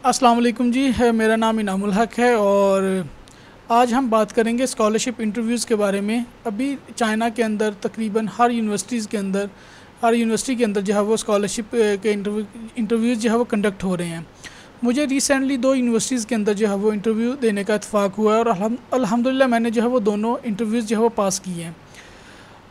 अस्सलाम वालेकुम जी मेरा नाम इनामुल हक है और आज हम बात करेंगे स्कॉलरशिप इंटरव्यूज़ के बारे में। अभी चाइना के अंदर तकरीबन हर यूनिवर्सिटी के अंदर जो है वो स्कॉलरशिप के इंटरव्यूज़ जो है वो कंडक्ट हो रहे हैं। मुझे रिसेंटली 2 यूनिवर्सिटीज़ के अंदर जो है वो इंटरव्यू देने का इत्तेफाक हुआ है और अल्हम्दुलिल्लाह मैंने जो है वो दोनों इंटरव्यूज़ जो है वो पास किए हैं।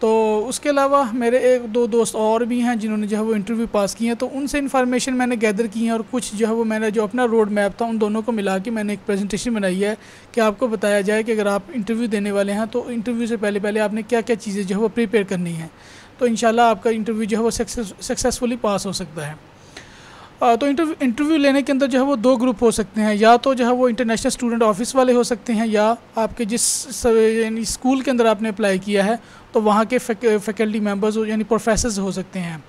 तो उसके अलावा मेरे 1-2 दोस्त और भी हैं जिन्होंने जो है वो इंटरव्यू पास किए हैं, तो उनसे इन्फॉर्मेशन मैंने गैदर की है और कुछ जो है वो मैंने जो अपना रोड मैप था उन दोनों को मिला के मैंने एक प्रेजेंटेशन बनाई है कि आपको बताया जाए कि अगर आप इंटरव्यू देने वाले हैं तो इंटरव्यू से पहले आपने क्या क्या चीज़ें जो है वो प्रिपेयर करनी है, तो इंशाल्लाह आपका इंटरव्यू जो है वो सक्सेसफुली पास हो सकता है। तो इंटरव्यू लेने के अंदर जो है वो 2 ग्रुप हो सकते हैं, या तो जो है वो इंटरनेशनल स्टूडेंट ऑफिस वाले हो सकते हैं, या आपके जिस यानी स्कूल के अंदर आपने अप्लाई किया है तो वहाँ के फैकल्टी मेंबर्स यानी प्रोफेसर्स हो सकते हैं।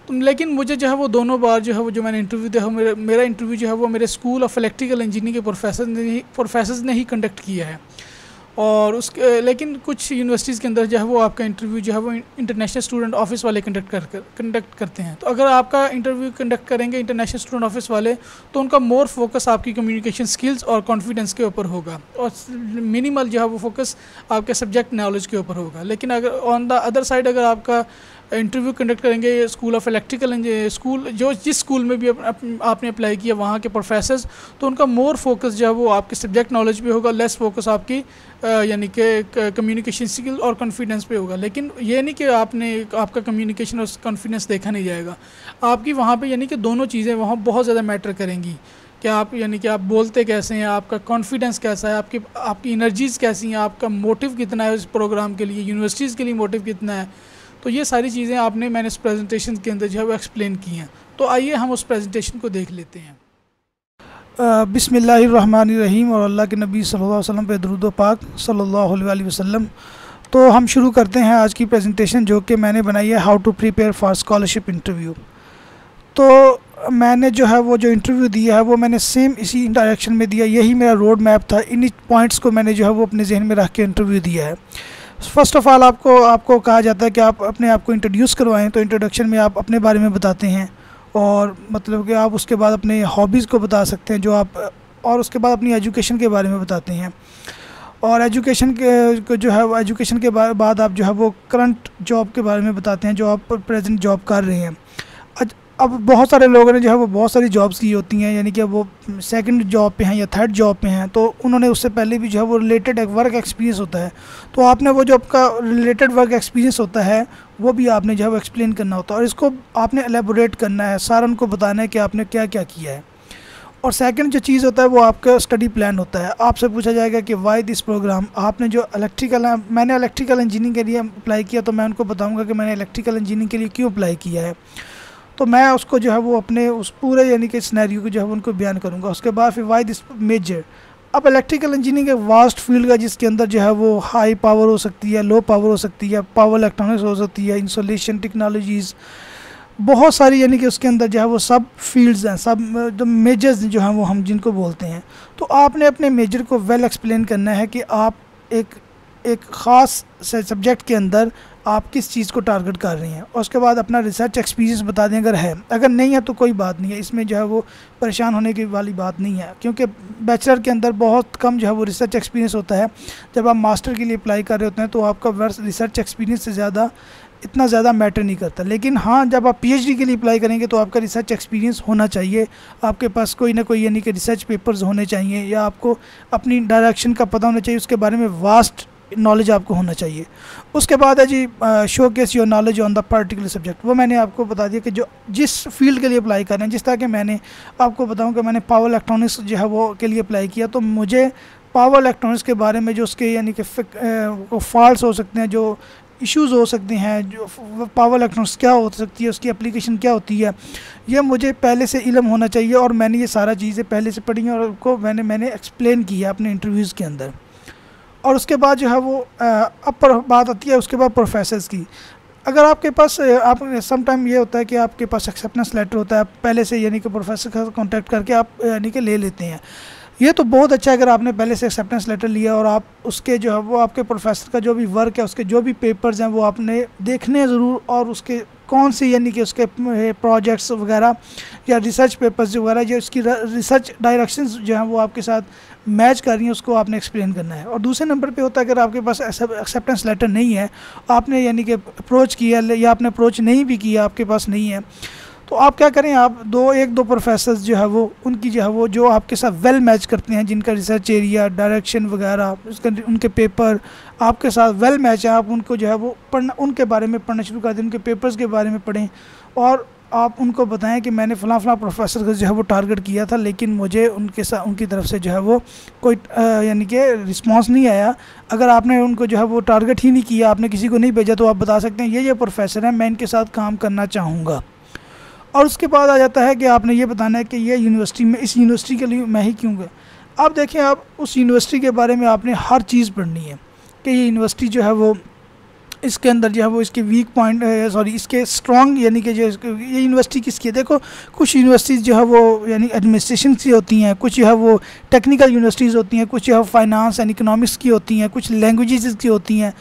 तो लेकिन मुझे जो है वो दोनों बार जो है वो जो मैंने इंटरव्यू दिया मेरा इंटरव्यू जो है वो मेरे स्कूल ऑफ इलेक्ट्रिकल इंजीनियरिंग के प्रोफेसर्स ने ही कंडक्ट किया है। और उसके लेकिन कुछ यूनिवर्सिटीज़ के अंदर जो है वो आपका इंटरव्यू जो है वो इंटरनेशनल स्टूडेंट ऑफिस वाले कंडक्ट करते हैं। तो अगर आपका इंटरव्यू कंडक्ट करेंगे इंटरनेशनल स्टूडेंट ऑफिस वाले तो उनका मोर फोकस आपकी कम्युनिकेशन स्किल्स और कॉन्फिडेंस के ऊपर होगा और मिनिमल जो है वो फोकस आपके सब्जेक्ट नॉलेज के ऊपर होगा। लेकिन अगर ऑन द अदर साइड अगर आपका इंटरव्यू कंडक्ट करेंगे स्कूल ऑफ इलेक्ट्रिकल स्कूल जिस स्कूल में भी आपने अप्लाई किया वहाँ के प्रोफेसर्स, तो उनका मोर फोकस जो है वो आपके सब्जेक्ट नॉलेज पे होगा, लेस फोकस आपकी यानी कि कम्युनिकेशन स्किल और कॉन्फिडेंस पे होगा। लेकिन ये नहीं कि आपका कम्युनिकेशन और कॉन्फिडेंस देखा नहीं जाएगा, आपकी वहाँ पे यानी कि दोनों चीज़ें वहाँ बहुत ज़्यादा मैटर करेंगी कि आप यानी कि आप बोलते कैसे हैं, आपका कॉन्फिडेंस कैसा है, आपकी एनर्जीज़ कैसी हैं, आपका मोटिव कितना है उस प्रोग्राम के लिए, यूनिवर्सिटीज़ के लिए मोटिव कितना है। तो ये सारी चीज़ें मैंने इस प्रेजेंटेशन के अंदर जो है वो एक्सप्लेन की हैं। तो आइए हम उस प्रेजेंटेशन को देख लेते हैं। बिस्मिल्लाहिर्रहमानिर्रहीम और अल्लाह के नबी सल्लल्लाहु अलैहि वसल्लम पे दरूद व पाक सल्लल्लाहु अलैहि वसल्लम। तो हम शुरू करते हैं आज की प्रेजेंटेशन जो कि मैंने बनाई है how to prepare for scholarship interview. तो मैंने जो है वो जो इंटरव्यू दिया है वो मैंने सेम इसी डायरेक्शन में दिया, यही मेरा रोड मैप था, इन्हीं पॉइंट्स को मैंने जो है वो अपने जहन में रख के इंटरव्यू दिया है। फ़र्स्ट ऑफ़ ऑल आपको कहा जाता है कि आप अपने आप को इंट्रोड्यूस करवाएं, तो इंट्रोडक्शन में आप अपने बारे में बताते हैं और मतलब कि आप उसके बाद अपने हॉबीज़ को बता सकते हैं और उसके बाद अपनी एजुकेशन के बारे में बताते हैं। और एजुकेशन के जो है वो एजुकेशन के बाद आप जो है वो करंट जॉब के बारे में बताते हैं, जो आप प्रेजेंट जॉब कर रहे हैं। अब बहुत सारे लोगों ने जो है वो बहुत सारी जॉब्स की होती हैं, यानी कि वो सेकंड जॉब पे हैं या थर्ड जॉब पे हैं, तो उन्होंने उससे पहले भी जो है वो रिलेटेड एक वर्क एक्सपीरियंस होता है, तो आपने वो जो आपका रिलेटेड वर्क एक्सपीरियंस होता है वो भी आपने जो है वो एक्सप्लेन करना होता है और इसको आपने एलेबोरेट करना है, सारा उनको बताना है कि आपने क्या क्या किया है। और सेकंड जो चीज़ होता है वो आपका स्टडी प्लान होता है। आपसे पूछा जाएगा कि वाई दिस प्रोग्राम, आपने जो मैंने इलेक्ट्रिकल इंजीनियरिंग के लिए अप्लाई किया, तो मैं उनको बताऊँगा कि मैंने इलेक्ट्रिकल इंजीनियरिंग के लिए क्यों अप्लाई किया है। तो मैं उसको जो है वो अपने उस पूरे यानी कि सिनेरियो को जो है उनको बयान करूँगा। उसके बाद फिर वाई दिस मेजर। अब इलेक्ट्रिकल इंजीनियरिंग एक वास्ट फील्ड का जिसके अंदर जो है वो हाई पावर हो सकती है, लो पावर हो सकती है, पावर इलेक्ट्रॉनिक्स हो सकती है, इंसुलेशन टेक्नोलॉजीज़, बहुत सारी यानी कि उसके अंदर जो है वो सब फील्ड्स हैं, सब जो मेजर्स जो हैं वो हम जिनको बोलते हैं। तो आपने अपने मेजर को वेल एक्सप्लेन करना है कि आप एक ख़ास सब्जेक्ट के अंदर आप किस चीज़ को टारगेट कर रहे हैं। और उसके बाद अपना रिसर्च एक्सपीरियंस बता दें अगर नहीं है तो कोई बात नहीं है, इसमें जो है वो परेशान होने की वाली बात नहीं है, क्योंकि बैचलर के अंदर बहुत कम जो है वो रिसर्च एक्सपीरियंस होता है। जब आप मास्टर के लिए अप्लाई कर रहे होते हैं तो आपका रिसर्च एक्सपीरियंस से इतना ज़्यादा मैटर नहीं करता। लेकिन हाँ, जब आप पीएचडी के लिए अप्लाई करेंगे तो आपका रिसर्च एक्सपीरियंस होना चाहिए, आपके पास कोई ना कोई यानी कि रिसर्च पेपर्स होने चाहिए, या आपको अपनी डायरेक्शन का पता होना चाहिए, उसके बारे में वास्ट नॉलेज आपको होना चाहिए। उसके बाद है जी showcase your knowledge on the particular subject. वो मैंने आपको बता दिया कि जो जिस फील्ड के लिए अप्लाई कर रहे हैं, जिस तरह के मैंने आपको बताऊं कि मैंने पावर इलेक्ट्रॉनिक्स जो है वो के लिए अप्लाई किया, तो मुझे पावर इलेक्ट्रॉनिक्स के बारे में जो उसके यानी कि फॉल्ट्स हो सकते हैं, जो इश्यूज़ हो सकते हैं, जो पावर इलेक्ट्रॉनिक्स क्या हो सकती है, उसकी एप्लीकेशन क्या होती है, ये मुझे पहले से इल्म होना चाहिए। और मैंने ये सारा चीज़ें पहले से पढ़ी हैं और उनको मैंने एक्सप्लेन किया अपने इंटरव्यूज़ के अंदर। और उसके बाद जो है वो अब बात आती है उसके बाद प्रोफेसर्स की। अगर आपके पास आप सम टाइम ये होता है कि आपके पास एक्सेप्टेंस लेटर होता है, आप पहले से यानी कि प्रोफेसर का कांटेक्ट करके आप यानी कि ले लेते हैं, ये तो बहुत अच्छा है अगर आपने पहले से एक्सेप्टेंस लेटर लिया और आप उसके जो है वो आपके प्रोफेसर का जो भी वर्क है, उसके जो भी पेपर्स हैं वो आपने देखने ज़रूर, और उसके कौन से यानी कि उसके प्रोजेक्ट्स वगैरह या रिसर्च पेपर्स वगैरह जो उसकी रिसर्च डायरेक्शंस जो हैं वो आपके साथ मैच कर रही हैं, उसको आपने एक्सप्लेन करना है। और दूसरे नंबर पे होता है अगर आपके पास एक्सेप्टेंस लेटर नहीं है, आपने यानी कि अप्रोच किया या आपने अप्रोच नहीं भी किया, आपके पास नहीं है, तो आप क्या करें, आप एक दो प्रोफेसर्स जो है वो उनकी जो है वो जो आपके साथ वेल मैच करते हैं, जिनका रिसर्च एरिया, डायरेक्शन वगैरह, उसका उनके पेपर आपके साथ वेल मैच है, आप उनको जो है वो पढ़ना, उनके बारे में पढ़ना शुरू कर दें, उनके पेपर्स के बारे में पढ़ें और आप उनको बताएं कि मैंने फ़लाँ प्रोफेसर का जो है वो टारगेट किया था, लेकिन मुझे उनके साथ उनकी तरफ से जो है वो कोई यानी कि रिस्पांस नहीं आया। अगर आपने उनको जो है वो टारगेट ही नहीं किया, आपने किसी को नहीं भेजा, तो आप बता सकते हैं ये प्रोफेसर हैं, मैं इनके साथ काम करना चाहूँगा। और उसके बाद आ जाता है कि आपने ये बताना है कि ये यूनिवर्सिटी में, इस यूनिवर्सिटी के लिए मैं ही क्यों गया। आप देखें, आप उस यूनिवर्सिटी के बारे में आपने हर चीज़ पढ़नी है कि ये यूनिवर्सिटी जो है वो इसके अंदर जो है वो इसके वीक पॉइंट इसके स्ट्रॉन्ग यानी कि जो ये यूनिवर्सिटी किसकी है। देखो कुछ यूनिवर्सिटीज़ जो है वो यानी एडमिनिस्ट्रेशन की होती हैं, कुछ जो है वो टेक्निकल यूनिवर्सिटीज़ होती हैं, कुछ जो है फाइनेंस एंड इकोनॉमिक्स की होती हैं, कुछ लैंग्वेजेस की होती हैं।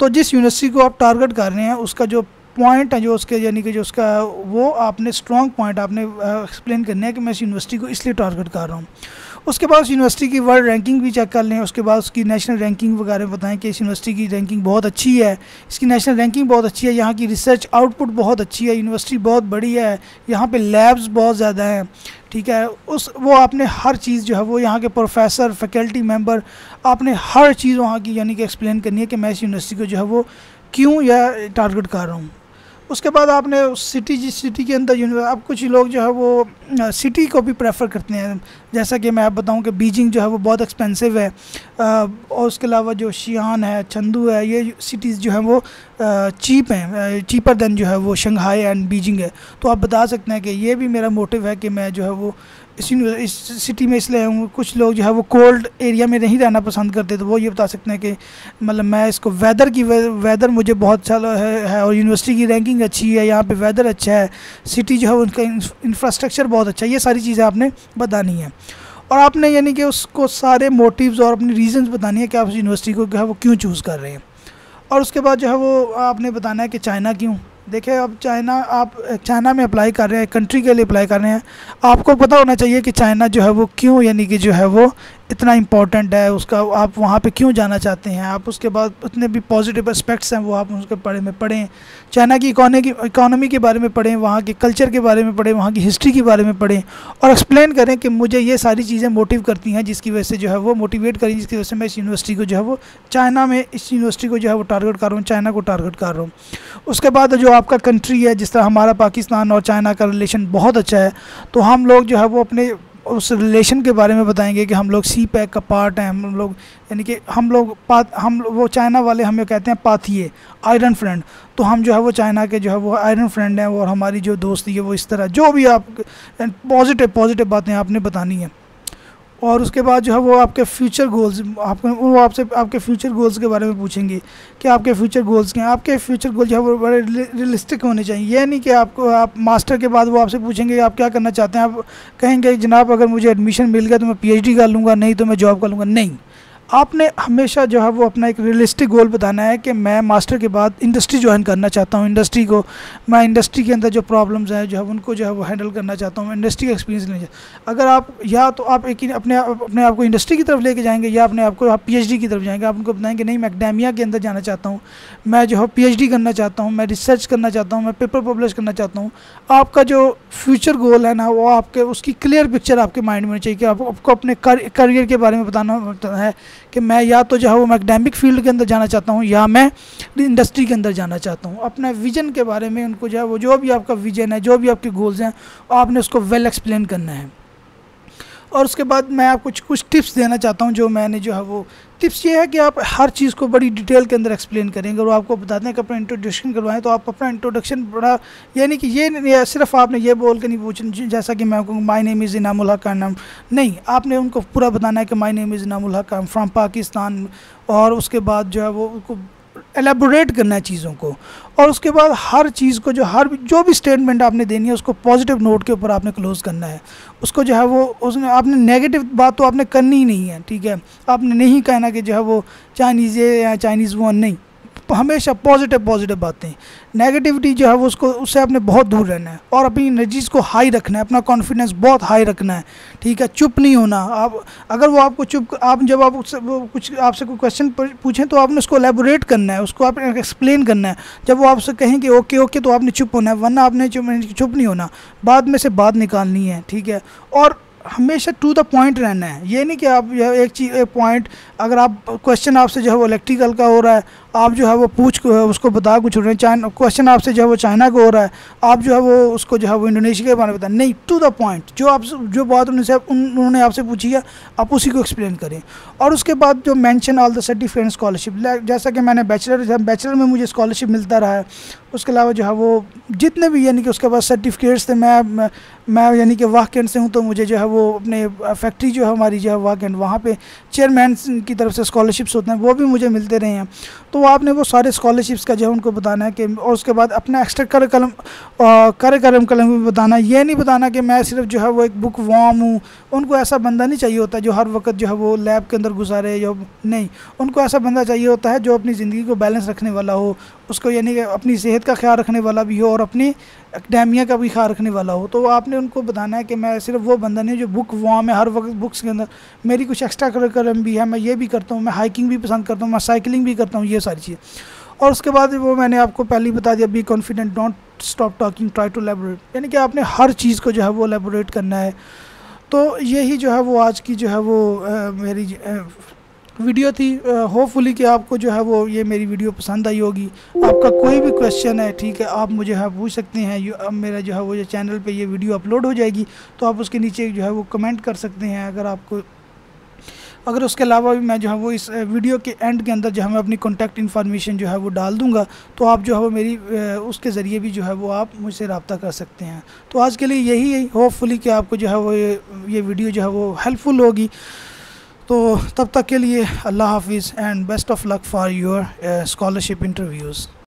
तो जिस यूनिवर्सिटी को आप टारगेट कर रहे हैं उसका जो पॉइंट है, जो उसके यानी कि जो उसका वो आपने स्ट्रॉन्ग पॉइंट आपने एक्सप्लेन करना है कि मैं इस यूनिवर्सिटी को इसलिए टारगेट कर रहा हूँ। उसके बाद उस यूनिवर्सिटी की वर्ल्ड रैंकिंग भी चेक कर लें, उसके बाद उसकी नेशनल रैंकिंग वगैरह बताएं कि इस यूनिवर्सिटी की रैंकिंग बहुत अच्छी है, इसकी नेशनल रैंकिंग बहुत अच्छी है, यहाँ की रिसर्च आउटपुट बहुत अच्छी है, यूनिवर्सिटी बहुत बड़ी है, यहाँ पे लैब्स बहुत ज़्यादा हैं, ठीक है। वो आपने हर चीज़ जो है वो यहाँ के प्रोफेसर, फैकल्टी मेंबर, आपने हर चीज़ वहाँ की यानी कि एक्सप्लेन करनी है कि मैं इस यूनिवर्सिटी को जो है वो क्यों या टारगेट कर रहा हूँ। उसके बाद आपने सिटी, जिस सिटी के अंदर अब कुछ लोग जो है वो सिटी को भी प्रेफर करते हैं, जैसा कि मैं आप बताऊं कि बीजिंग जो है वो बहुत एक्सपेंसिव है, और उसके अलावा जो शियान है, चंदू है, ये सिटीज़ जो हैं वो चीप हैं, चीपर देन जो है वो शंघाई एंड बीजिंग है। तो आप बता सकते हैं कि ये भी मेरा मोटिव है कि मैं जो है वो इस सिटी में इसलिए हूँ। कुछ लोग जो है वो कोल्ड एरिया में नहीं रहना पसंद करते, तो वो ये बता सकते हैं कि मतलब मैं इसको वेदर मुझे बहुत अच्छा है और यूनिवर्सिटी की रैंकिंग अच्छी है, यहाँ पे वेदर अच्छा है, सिटी जो है उनका इंफ्रास्ट्रक्चर बहुत अच्छा है। ये सारी चीज़ें आपने बतानी है और आपने यानी कि उसको सारे मोटिव्स और अपनी रीजंस बतानी है कि आप उस यूनिवर्सिटी को जो है वो क्यों चूज़ कर रहे हैं। और उसके बाद जो है वो आपने बताना है कि चाइना क्यों। देखिए, अब आप चाइना में अप्लाई कर रहे हैं, कंट्री के लिए अप्लाई कर रहे हैं, आपको पता होना चाहिए कि चाइना जो है वो क्यों यानी कि जो है वो इतना इम्पोर्टेंट है, उसका आप वहाँ पे क्यों जाना चाहते हैं। आप उसके बाद उतने भी पॉजिटिव एस्पेक्ट्स हैं वो आप उसके बारे में पढ़ें, चाइना की इकोनॉमी के बारे में पढ़ें, वहाँ के कल्चर के बारे में पढ़ें, वहाँ की हिस्ट्री के बारे में पढ़ें और एक्सप्लेन करें कि मुझे ये सारी चीज़ें मोटिव करती हैं, जिसकी वजह से जो है वो मोटिवेट करें, जिसकी वजह से मैं इस यूनिवर्सिटी को जो है वो चाइना में इस यूनिवर्सिटी को जो है वो टारगेट कर रहा हूँ, चाइना को टारगेट कर रहा हूँ। उसके बाद जो आपका कंट्री है, जिस तरह हमारा पाकिस्तान और चाइना का रिलेशन बहुत अच्छा है, तो हम लोग जो है वो अपने उस रिलेशन के बारे में बताएंगे कि हम लोग सी पैक का पार्ट हैं, हम लोग यानी कि हम वो चाइना वाले हमें कहते हैं पाथिए, आयरन फ्रेंड, तो हम जो है वो चाइना के जो है वो आयरन फ्रेंड हैं और हमारी जो दोस्ती है वो इस तरह, जो भी आप पॉजिटिव बातें आपने बतानी है। और उसके बाद जो है वो आपके फ्यूचर गोल्स, वो आपसे आपके फ्यूचर गोल्स के बारे में पूछेंगे कि आपके फ्यूचर गोल्स क्या हैं। आपके फ्यूचर गोल जो है वो बड़े रियलिस्टिक होने चाहिए। ये नहीं कि आप मास्टर के बाद वो आपसे पूछेंगे आप क्या करना चाहते हैं, आप कहेंगे जनाब अगर मुझे एडमिशन मिल गया तो मैं PhD कर लूँगा, नहीं तो मैं जॉब कर लूँगा। नहीं, आपने हमेशा जो है वो अपना एक रियलिस्टिक गोल बताना है कि मैं मास्टर के बाद इंडस्ट्री ज्वाइन करना चाहता हूँ, मैं इंडस्ट्री के अंदर जो प्रॉब्लम्स हैं जो है उनको जो है वो हैंडल करना चाहता हूँ, मैं इंडस्ट्री का एक्सपीरियंस लेना चाहता हूँ। अगर आप या तो आप एक अपने आप को इंडस्ट्री की तरफ लेके जाएंगे या अपने आप को आप PhD की तरफ जाएंगे। आप उनको बताएंगे नहीं, मैं एकेडेमिया के अंदर जाना चाहता हूँ, मैं जो है PhD करना चाहता हूँ, मैं रिसर्च करना चाहता हूँ, मैं पेपर पब्लिश करना चाहता हूँ। आपका जो फ्यूचर गोल है ना वो आपके उसकी क्लियर पिक्चर आपके माइंड में होनी चाहिए कि आपको अपने करियर के बारे में बताना है कि मैं या तो जो है वो मैं एकेडमिक फील्ड के अंदर जाना चाहता हूँ या मैं इंडस्ट्री के अंदर जाना चाहता हूँ। अपना विजन के बारे में उनको जो है वो जो भी आपका विजन है, जो भी आपके गोल्स हैं, आपने उसको वेल एक्सप्लेन करना है। और उसके बाद मैं आपको कुछ टिप्स देना चाहता हूँ, जो मैंने जो है वो टिप्स ये है कि आप हर चीज़ को बड़ी डिटेल के अंदर एक्सप्लेन करेंगे और आपको बताते हैं कि अपना इंट्रोडक्शन करवाएं, तो आप अपना इंट्रोडक्शन बड़ा यानी कि ये सिर्फ आपने ये बोल के नहीं पूछना जैसा कि मैं कहूँ माय नेम इज़ इनामुल हक का नाम नहीं, आपने उनको पूरा बताना है कि माय नेम इज़ इनामुल हक, आई एम फ्रॉम पाकिस्तान। और उसके बाद जो है वो उनको एलेबोरेट करना है चीज़ों को, और उसके बाद हर चीज़ को जो भी स्टेटमेंट आपने देनी है उसको पॉजिटिव नोट के ऊपर आपने क्लोज़ करना है। उसको जो है वो उसमें आपने नेगेटिव बात तो आपने करनी ही नहीं है, ठीक है। आपने नहीं कहना कि जो है वो चाइनीज़ ये या चाइनीज़ वो, नहीं, हमेशा पॉजिटिव बातें। नेगेटिविटी जो है वो उससे आपने बहुत दूर रहना है और अपनी एनर्जीज़ को हाई रखना है, अपना कॉन्फिडेंस बहुत हाई रखना है, ठीक है। चुप नहीं होना। आप अगर वो आपको जब आप कुछ आपसे कोई क्वेश्चन पूछें तो आपने उसको एलेबोरेट करना है, उसको आपने एक्सप्लेन करना है। जब वो आपसे कहें कि ओके तो आपने चुप होना है, वरना आपने चुप नहीं होना, बाद में से बात निकालनी है, ठीक है। और हमेशा टू द पॉइंट रहना है। ये नहीं कि आप एक पॉइंट, अगर आप क्वेश्चन आपसे जो है वो इलेक्ट्रिकल का हो रहा है, आप जो है वो उसको बता कुछ रहे हैं, क्वेश्चन आपसे जो है वो चाइना का हो रहा है, आप जो है वो उसको जो है वो इंडोनेशिया के बारे में बता, नहीं, टू द पॉइंट। जो बात उन्होंने आपसे पूछी है आप उसी को एक्सप्लेन करें। और उसके बाद जो mention all the certificate scholarship, जैसा कि मैंने बैचलर में मुझे स्कॉलरशिप मिलता रहा है, उसके अलावा जो है वो जितने भी यानी कि उसके पास सर्टिफिकेट्स थे, मैं यानी कि वाह कैंट से हूँ, तो मुझे जो है वो अपने फैक्ट्री जो है हमारी जो है वाह कैंट, वहाँ पे चेयरमैन की तरफ से स्कॉलरशिप्स होते हैं, वो भी मुझे मिलते रहे हैं। तो आपने वो सारे स्कॉलरशिप्स का जो है उनको बताना है कि, और उसके बाद अपना एक्स्ट्रा करिकुलम भी बताना। ये नहीं बताना कि मैं सिर्फ जो है वो एक बुक वॉर्म हूँ। उनको ऐसा बंदा नहीं चाहिए होता जो हर वक्त जो है वो लैब के अंदर गुजारे, या नहीं, उनको ऐसा बंदा चाहिए होता है जो अपनी ज़िंदगी को बैलेंस रखने वाला हो, उसको यानी कि अपनी सेहत का ख्याल रखने वाला भी हो और अपनी एकेडेमिया का भी ख्याल रखने वाला हो। तो आपने उनको बताना है कि मैं सिर्फ वो बंदा नहीं जो बुक वॉर्म है, हर वक्त बुक्स के अंदर, मेरी कुछ एक्स्ट्रा करिकुलम भी है, मैं ये भी करता हूँ, मैं हाइकिंग भी पसंद करता हूँ, मैं साइकिलिंग भी करता हूँ, ये सारी चीज़। और उसके बाद वो मैंने आपको पहले ही बता दिया, be confident, don't stop talking, try to elaborate, यानी कि आपने हर चीज़ को जो है वो एलेबोरेट करना है। तो यही जो है वो आज की जो है वो मेरी वीडियो थी। होपफुली कि आपको जो है वो ये मेरी वीडियो पसंद आई होगी। आपका कोई भी क्वेश्चन है, ठीक है, आप मुझे है पूछ सकते हैं। अब मेरा जो है वो ये चैनल पे ये वीडियो अपलोड हो जाएगी, तो आप उसके नीचे जो है वो कमेंट कर सकते हैं। अगर उसके अलावा भी मैं जो है वो इस वीडियो के एंड के अंदर जो है मैं अपनी कॉन्टैक्ट इन्फॉर्मेशन जो है वो डाल दूंगा, तो आप जो है वो मेरी उसके ज़रिए भी जो है वो आप मुझसे रब्ता कर सकते हैं। तो आज के लिए यही है। होपफुली कि आपको जो है वो ये वीडियो जो है वो हेल्पफुल होगी। तो तब तक के लिए अल्लाह हाफिज़ and best of luck for your scholarship interviews.